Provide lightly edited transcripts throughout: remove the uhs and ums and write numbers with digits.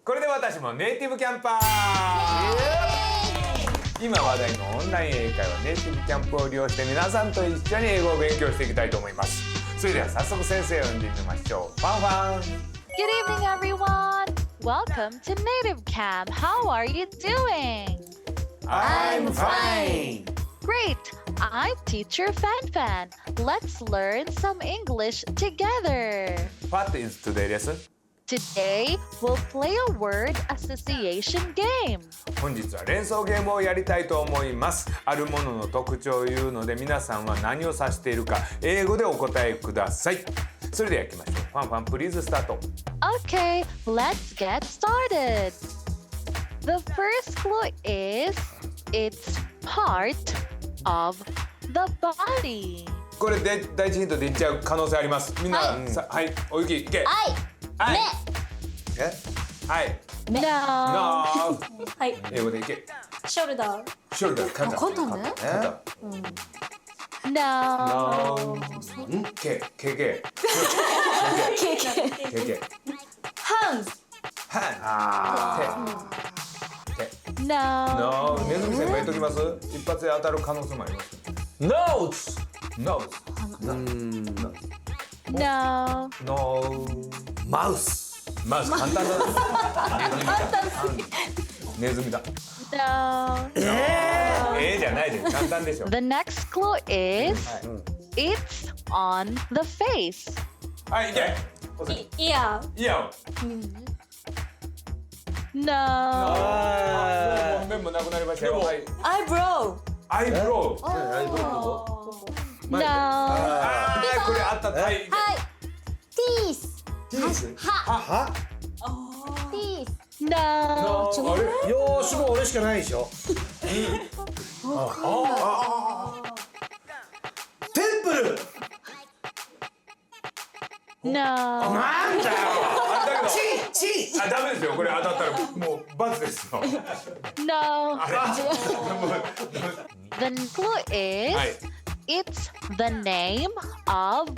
これで私もネイティブキャンパー。今話題のオンライン英会話ネイティブキャンプを利用して皆さんと一緒に英語を勉強していきたいと思います。それでは早速先生を呼んでみましょう。ファンファン。 Good evening, everyone. Welcome to Native Camp. How are you doing? I'm fine. Great. I'm teacher Fanfan. Let's learn some English together. What is today's lesson? Today, we'll play a word association game. 本日は連想ゲームをやりたいと思います。あるものの特徴を言うので皆さんは何を指しているか英語でお答えください。それでは行きましょう。ファンファンプリーズスタート。 Okay, let's get started. The first clue is it's part of the body. これで第一ヒントで言っちゃう可能性あります。みんな、はい、おゆきいけ。はい。はい。No. No。はい。英語でいけ。ショルダー。ショルダー、肩。肩ね。No. K。K。K。ハンズ。手。No. No。ネズミ先輩言っときます。一発で当たる可能性もあります。Nose. No. No。マウス。まず簡単だな。ネズミだ。No. じゃないです。簡単でしょ。 The next clue is it's on the face. はい、いけ。イヤー。いいよ。No. もう面もなくなりましたよ。はい。アイブロアイブロウ。No. これあった。はい。ウ。はい。ティース。ティース。は？ティース。 No. あれ。よーしもう俺しかないでしょ。テンプル。 No. なんだよ。チン。あ、ダメですよ。これ当たったらもう罰ですよ。 No. あれ。 The clue is it's the name of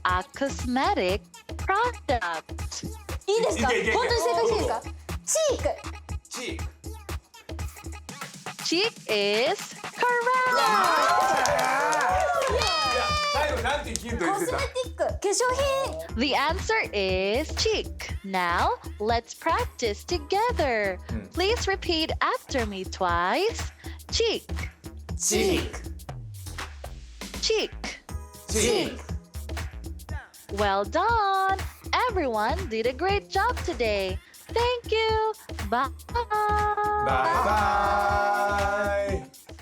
a cosmetic product. いいですか？いけいけいけ本当に正解していいですか？チーク。チーク。 Cheek is correct. 最後なんてヒント言ってた。コスメティック。化粧品。 The answer is cheek. Now let's practice together. Please repeat after me twice. Cheek, チーク。 cheek. チーク。 Well done. Everyone did a great job today. Thank you. Bye. バイバイ。